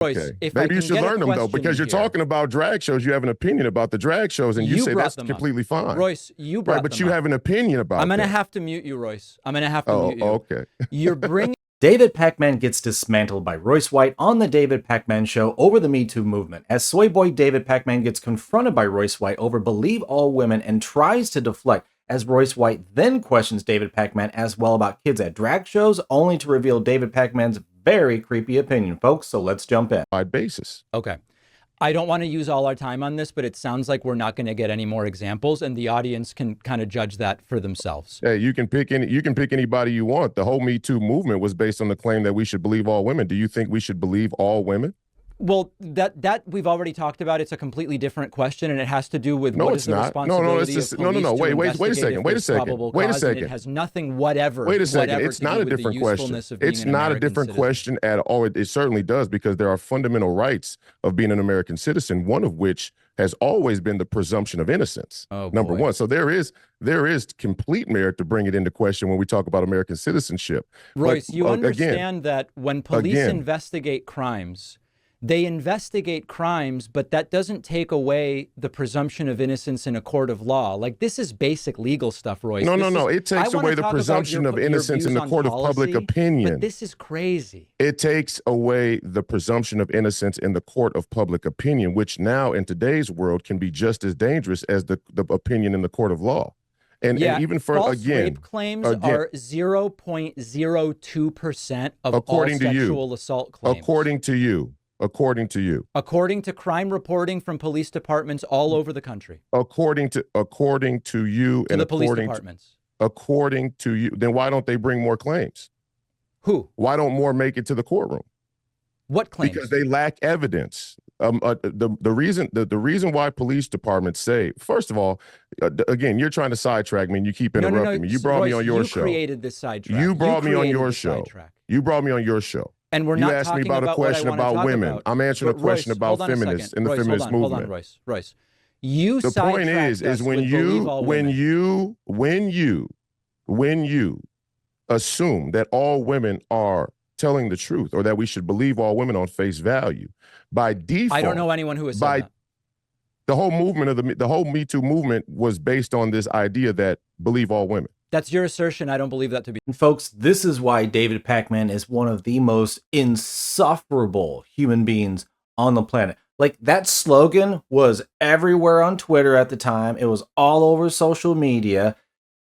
Royce, Okay. if Maybe I you can should get a learn them, though, question because you're in here. talking about drag shows. You have an opinion about the drag shows, and you say brought that's them up. completely fine. Royce, you brought Right, but them you up. have an opinion about I'm going to them. have to mute you, Royce. I'm going to have to Oh, mute you. okay. You're bringing... David Pakman gets dismantled by Royce White on the David Pakman Show over the Me Too movement, as soy boy David Pakman gets confronted by Royce White over believe all women and tries to deflect, as Royce White then questions David Pakman as well about kids at drag shows, only to reveal David Pakman's very creepy opinion, folks. So let's jump in. By basis. Okay. I don't want to use all our time on this, but it sounds like we're not going to get any more examples, and the audience can kind of judge that for themselves. Yeah, you can pick anybody you want. The whole Me Too movement was based on the claim that we should believe all women. Do you think we should believe all women? Well, that we've already talked about. It's a completely different question, and it has to do with what is the responsibility of police Wait a second. It has nothing whatever. Wait a second. Whatever it's not a different question. It's not a different question at all. It certainly does, because there are fundamental rights of being an American citizen, one of which has always been the presumption of innocence. Number one. So there is complete merit to bring it into question when we talk about American citizenship. Royce, you understand that when police investigate crimes, they investigate crimes, but that doesn't take away the presumption of innocence in a court of law. Like, this is basic legal stuff, Royce. No. It takes away the presumption of innocence in the court of public opinion. But this is crazy. It takes away the presumption of innocence in the court of public opinion, which now in today's world can be just as dangerous as the opinion in the court of law. And even for false rape claims are 0.02% of all sexual assault claims. According to you. According to crime reporting from police departments all over the country. According to you and the police departments. According to you, then why don't they bring more claims? Who? Why don't more make it to the courtroom? What claims? Because they lack evidence. The reason why police departments say, first of all, again, you're trying to sidetrack me and you keep interrupting me. You brought me on your show. You created this sidetrack. You brought me on your show. You brought me on your show. And we're not asked me about a question about women. I'm answering a question about feminists in the feminist movement. Hold on, Royce. You the point is when you assume that all women are telling the truth, or that we should believe all women on face value, by default, I don't know anyone who has said that. The whole movement of the whole Me Too movement was based on this idea that believe all women. That's your assertion. I don't believe that to be. And folks, this is why David Pakman is one of the most insufferable human beings on the planet. Like, that slogan was everywhere on Twitter at the time. It was all over social media.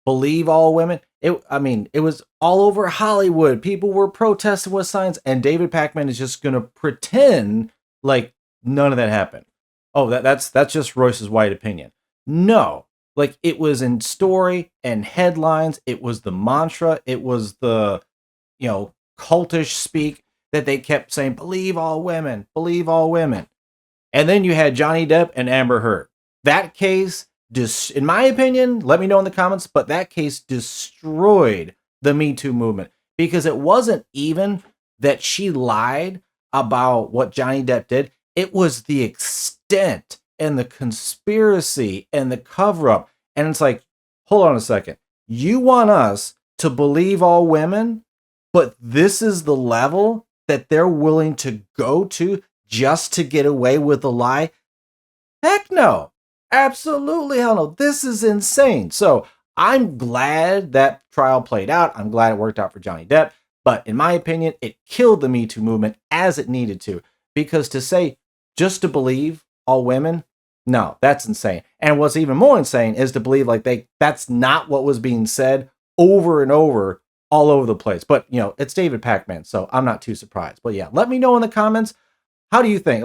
Believe all women. It was all over Hollywood. People were protesting with signs, and David Pakman is just going to pretend like none of that happened. Oh, that's just Royce's White opinion. No. Like, it was in story and headlines. It was the mantra. It was the, cultish speak that they kept saying, believe all women, believe all women. And then you had Johnny Depp and Amber Heard. That case, in my opinion, let me know in the comments, but that case destroyed the Me Too movement, because it wasn't even that she lied about what Johnny Depp did. It was the extent and the conspiracy and the cover-up. And it's like, hold on a second. You want us to believe all women, but this is the level that they're willing to go to just to get away with a lie? Heck no. Absolutely hell no. This is insane. So I'm glad that trial played out. I'm glad it worked out for Johnny Depp. But in my opinion, it killed the Me Too movement as it needed to. Because to say just to believe all women, no, that's insane. And what's even more insane is to believe that's not what was being said over and over all over the place. But, it's David Pakman, so I'm not too surprised. But yeah, let me know in the comments, how do you think?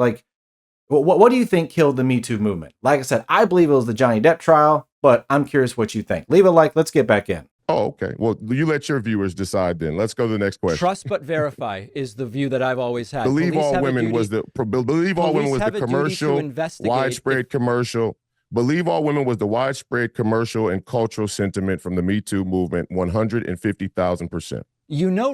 What do you think killed the Me Too movement? Like I said, I believe it was the Johnny Depp trial, but I'm curious what you think. Leave a like. Let's get back in. Oh, okay. Well, you let your viewers decide then. Let's go to the next question. Trust but verify is the view that I've always had. Believe all women was the commercial, widespread commercial. Believe all women was the widespread commercial and cultural sentiment from the Me Too movement, 150,000%.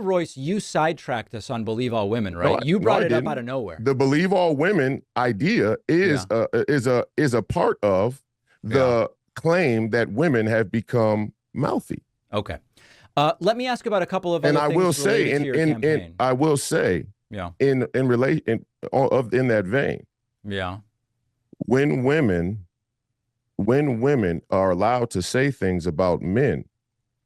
Royce, you sidetracked us on believe all women, right? You brought it up out of nowhere. The believe all women idea is a part of the claim that women have become mouthy. Okay. Let me ask about a couple of other things. And I will say, I will say Yeah. In that vein. Yeah. When women are allowed to say things about men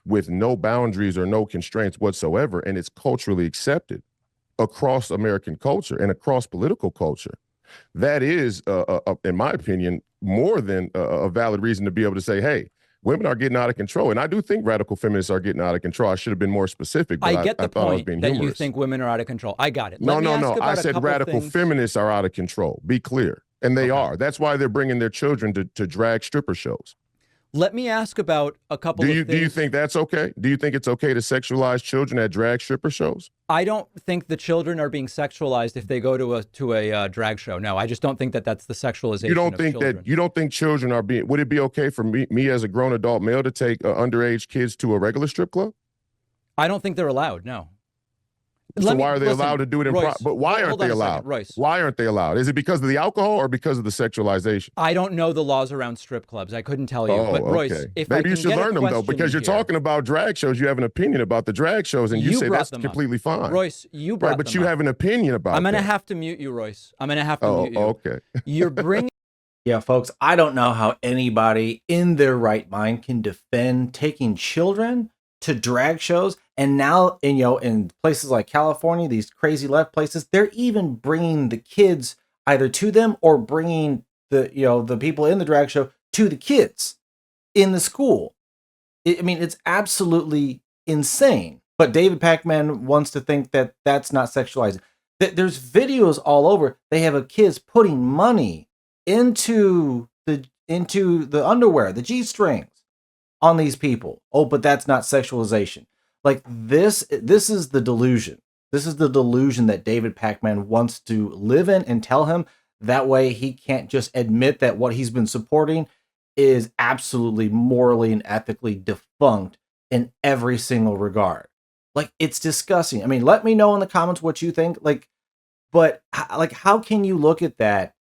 with no boundaries or no constraints whatsoever, and it's culturally accepted across American culture and across political culture, that is, in my opinion, more than a valid reason to be able to say, hey, women are getting out of control. And I do think radical feminists are getting out of control. I should have been more specific, but I get the thought I was point being that humorous. You think women are out of control. I got it. No. I said radical feminists are out of control. Be clear. And they are. That's why they're bringing their children to drag stripper shows. Let me ask about a couple of things. Do you think that's okay? Do you think it's okay to sexualize children at drag stripper shows? I don't think the children are being sexualized if they go to a drag show. No, I just don't think that that's the sexualization. You don't think children are being? Would it be okay for me as a grown adult male to take underage kids to a regular strip club? I don't think they're allowed. No. So why are they allowed to do it in but why aren't they allowed? Royce. Why aren't they allowed? Is it because of the alcohol or because of the sexualization? I don't know the laws around strip clubs. I couldn't tell you. But Royce, if maybe you should learn them though, because you're talking about drag shows. You have an opinion about the drag shows, and you say that's completely fine. Royce, you brought them but you have an opinion about. I'm gonna have to mute you, Royce. I'm gonna have to mute you. Okay. You're bringing. Yeah, folks, I don't know how anybody in their right mind can defend taking children to drag shows. And now, in places like California, these crazy left places, they're even bringing the kids either to them or bringing the people in the drag show to the kids in the school. It's absolutely insane. But David Pakman wants to think that that's not sexualizing. There's videos all over. They have kids putting money into the underwear, the G-strings on these people. Oh, but that's not sexualization. Like this is the delusion. This is the delusion that David Pakman wants to live in and tell him. That way he can't just admit that what he's been supporting is absolutely morally and ethically defunct in every single regard. Like, it's disgusting. Let me know in the comments what you think. But how can you look at that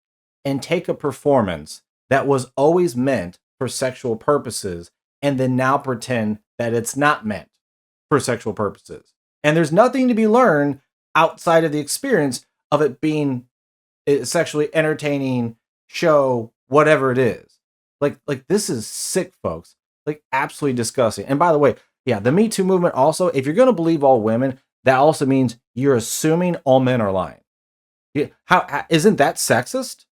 and take a performance that was always meant for sexual purposes and then now pretend that it's not meant for sexual purposes? And there's nothing to be learned outside of the experience of it being a sexually entertaining show, whatever it is. Like this is sick, folks. Like, absolutely disgusting. And by the way, yeah, the Me Too movement also, if you're going to believe all women, that also means you're assuming all men are lying. How isn't that sexist?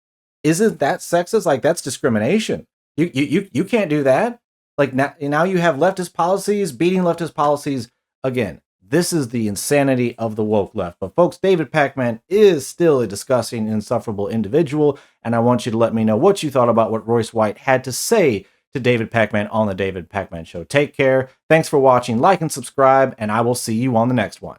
Isn't that sexist? Like, that's discrimination. You can't do that. Like, now you have leftist policies beating leftist policies. Again, this is the insanity of the woke left. But folks, David Pakman is still a disgusting, insufferable individual. And I want you to let me know what you thought about what Royce White had to say to David Pakman on the David Pakman Show. Take care. Thanks for watching. Like and subscribe, and I will see you on the next one.